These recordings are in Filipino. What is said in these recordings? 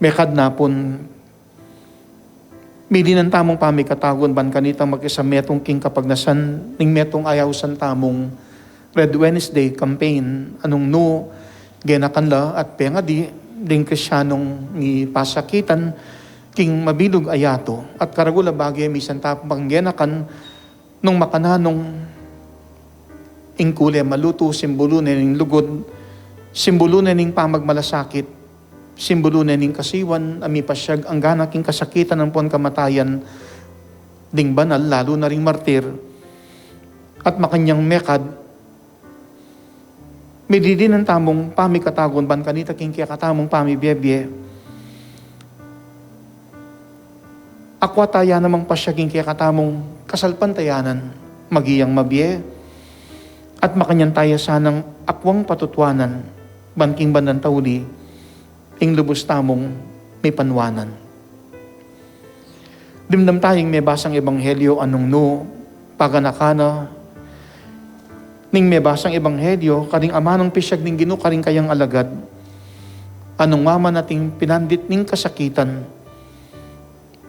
Mekad na pon, may dinan tamong pamikatagon ban kanitang mag-isa metong king kapag nasan, ning metong ayaw san tamong Red Wednesday campaign, anong no, genakanla at pengadi, ding Krisyanong ni pasakitan, king mabilog ayato, at karagula bagay misan tapang genakan, nung makananong ingkule maluto, simbolo na ning lugod, simbolo na ning pamagmalasakit, simbolo na ning kasiwan, ami pasyag, ang ganaking kasakitan ng puan kamatayan, ding banal, lalo na ring martir, at makanyang mekad, may didin ng tamong pamikatagon, ban kanita king kaya katamong pamibiyebye, akwataya namang pasyaging kaya katamong kasalpantayanan, magiyang mabye, at makanyan tayo sanang akwang patutwanan, banking bandan tauli, ing lubos tamong may panwanan. Dimdam tayong may basang ebanghelyo anong no, paganakana, ning may basang ebanghelyo, karing amanong pisyag ning Ginoo karing kayang alagad, anong mama nating pinandit ning kasakitan,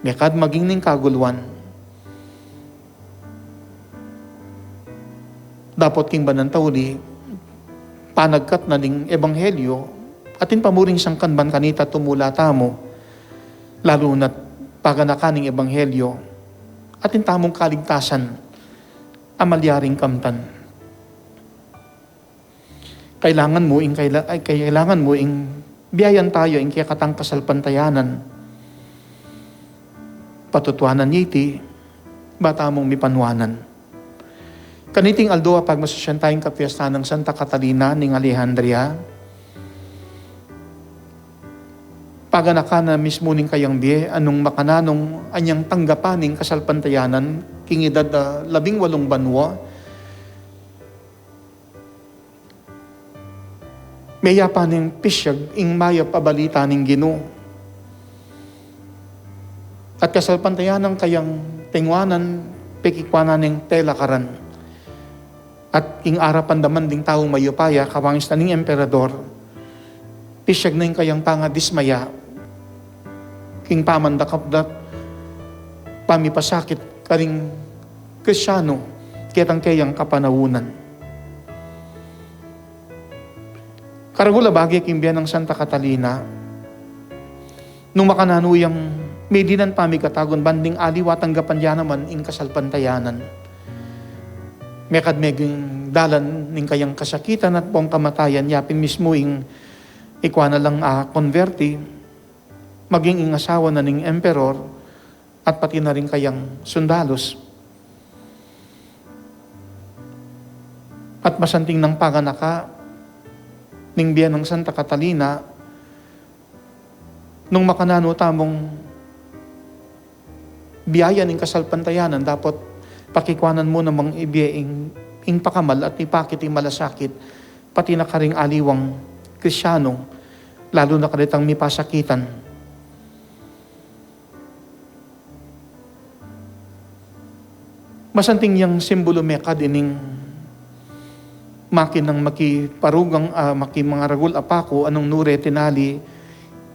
mekad maging ning kaguluan. Dapat king banan tauli, panagkat na ning ebanghelyo, atin pamuring sangkan ban kanita tumula tamo, lalo na't paganakaning ebanghelyo, atin tamong kaligtasan, amalyaring kamtan. Kailangan mo ing biyayan tayo ing kaya katang kasalpantayanan, patutwanan yiti, bata mong mipanwanan. Kaniting aldoa pag masasyan tayong kapiesta ng Santa Catalina ning Alejandria, paganakana mismo ning kayang biye, anong makananong anyang tanggapaning kasalpantayanan, king edad 18 banwa, maya pa ning pisyag, ing maya pabalita ning Ginoo. At kasalpantayanan kayang tingwanan, pekikwanan ning telakaran. At ing arapan daman ding taong mayupaya, kawangis na ning emperador, pisyag na yung kayang pangadismaya, king pamandakapdat, pamipasakit, karing Krisyano, kitang kayang kapanawunan. Karagula bagay king biyan ng Santa Catalina, nung makananuyang may dinan pamikatagon, banding aliwa tanggapan yan naman ing kasalpantayanan. Mekad meging dalan ning kayang kasakitan at pong kamatayan, yapin mismo ing ikwa na lang konverti, maging ing asawa na ning emperor, at pati na rin kayang sundalos. At masanting ng paganaka, ning biyan ng Santa Catalina, nung makanano tamong biyaya ning kasalpantayanan, dapat pakikwanan mo namang ibiyaing ing pakamal at ipakit ing malasakit, pati na karing aliwang Krisyano, lalo na kalitang may pasakitan. Masanting yang simbolo mekad ining makin ng makiparugang mga ragul apako, anong nure tinali,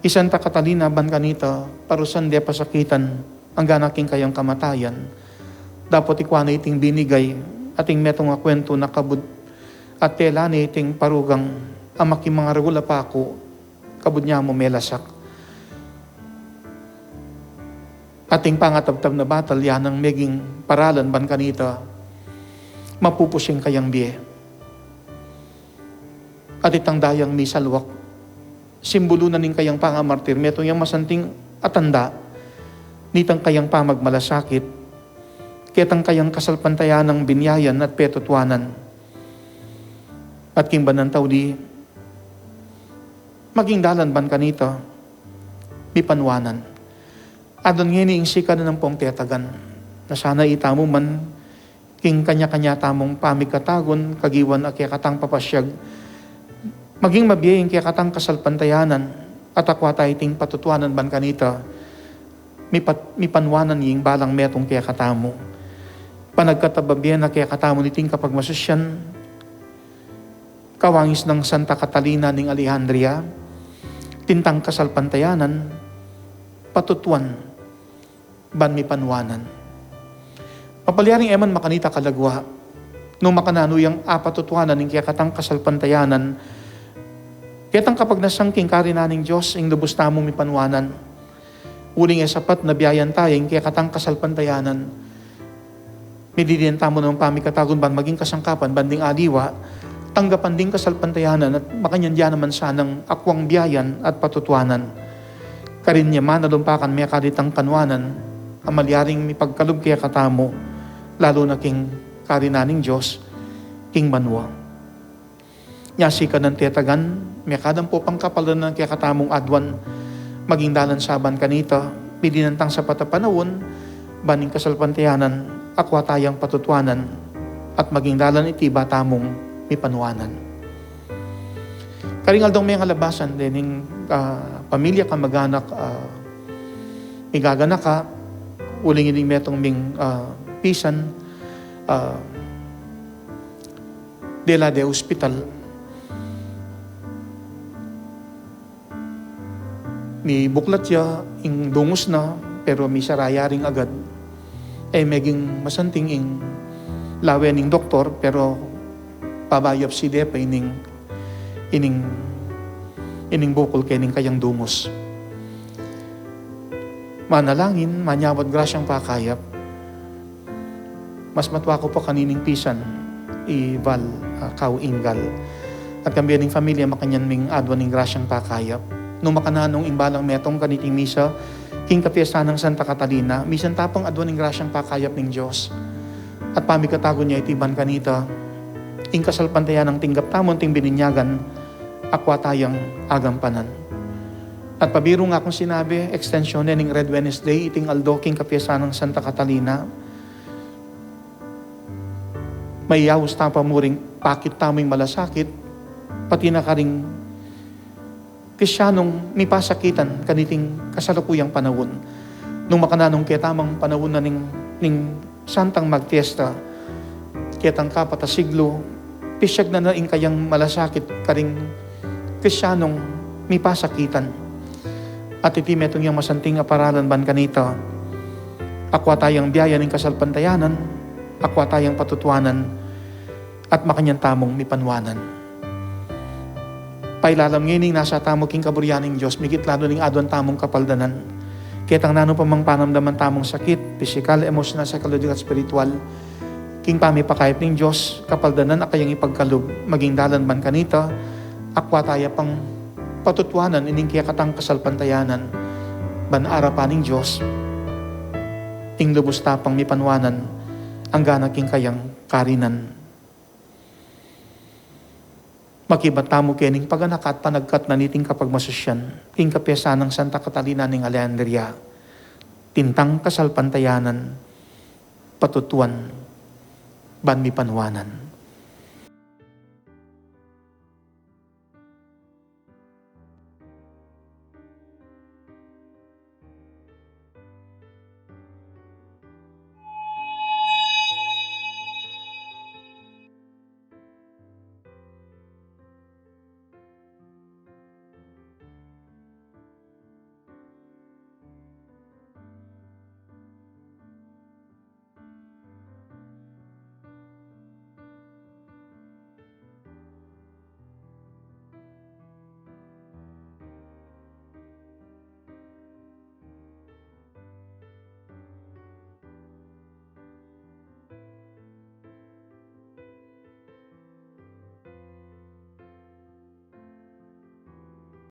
Santa Catalina ban kanita, parusan de pasakitan, ang ganaking kayang kamatayan. Dapat ikwana iting binigay, ating metong kwento na kabud, at tela ni iting parugang, ang mga ragul apako, kabud niya mo melasak. Ating pangatabtab na batal, yan ang meging paralan ban kanita, mapupusing kayang biye. At itang dayang may salwak, simbolo na ning kayang pangamartir, metong yung masanting atanda, nitang kayang pamagmalasakit, ketang kayang kasalpantayan ng binyayan at petutwanan. At king banan tauli, maging dalan ban kanito, may panwanan. Adon ngini ing sika na ng pong tetagan, na sana itamo man, king kanya-kanya tamong pamikatagon, kagiwan at katang papasyag, maging mabiyayang kaya katang kasalpantayanan, at akwa tayo ting patutwanan ban kanita, may panwanan yung balang metong kaya katamo. Panagkatababiyan na kaya katamo niting kapag masusyan, kawangis ng Santa Catalina ning Alejandria, tintang kasalpantayanan, patutuan, ban mi panwanan. Papalyaring eman makanita kalagwa, nung makananuyang apatutuanan ng kiyakatang kasalpantayanan, kiyatang kapag nasangking karinaning Diyos, ing lubos tamong mi panwanan, uling sapat na biyayan tayong kiyakatang kasalpantayanan, mididiyan tamo ng pamikatagon ban maging kasangkapan, banding adiwa, tanggapan ding kasalpantayanan at makanyan diyan naman sanang akwang biyayan at patutuanan. Karin niya man nalumpakan may karitang kanwanan, amalyaring mi pagkalub kaya katamo, lalo na king karinaning Diyos, king manwa. Nyasi ka ng tiyatagan, may kadang po pangkapalan ng kaya katamong adwan, maging dalan saban kanita, pidinantang sa patapanawon, baning kasalpantayanan, akwa tayang patutuanan, at maging dalan iti batamong may panwanan. Karingal daw may ngalabasan din yung pamilya ka maganak, igaganak ka, uling ining metong ming pisan, dela de hospital, may buklat siya, ing dungos na, pero may sarayaring agad, meging masanting ing lawen ing doktor, pero pabayopsi de pa ining bukol kening kayang dungos. Manalangin, manyawad grasyang pakayap. Mas matwa ko pa kanining pisan, ival, kaw inggal. At kambiyan ng familia, makanyan ming adwan ng grasyang pakayap. Nung makananong imbalang metong kaniting misa, king kapiesta ng Santa Catalina, misan tapang adwan ng grasyang pakayap ng Diyos. At pamikatago niya itiban kanita, ing kasalpantayan ng tinggap tamon ting bininyagan, akwa tayang agampanan. At pabiro nga akong sinabi, extension ng Red Wednesday, iting aldo king kapiesta ng Santa Catalina, may yawos tapamuring pakit tamo'y malasakit, pati na karing Krisyanong may pasakitan kaniting kasalukuyang panahon. Nung makananong kaya tamang panahon na ning santang magtiesta, kaya tang kapatasiglo, pisyag na naing kayang malasakit karing Krisyanong may pasakitan. At iti metong yung masanting aparalan ban kanita, akwa tayang biyaya ng kasalpantayanan, akwa tayang patutuanan, at makanyang tamong may panwanan. Pailalam ngining nasa tamo king kaburyaning Diyos, migit lalo ning adwan tamong kapaldanan. Kitang nano pa mang panamdaman tamong sakit, physical, emotional, psychological, at spiritual, king pamipakayap ning Diyos, kapaldanan akayang ipagkalub, maging dalan man kanita, akwa taya pang patutuanan, ining kaya katang kasalpantayanan, ban arapan ning Diyos, ing lubos tapang may panwanan, ang gana king kayang karinan. Makibat tamo kening paganakat panagkat na niting kapag masusyan, king kapyesa ng Santa Catalina ng Alejandria, tintang kasalpantayanan, patutuan, ban mi panwanan.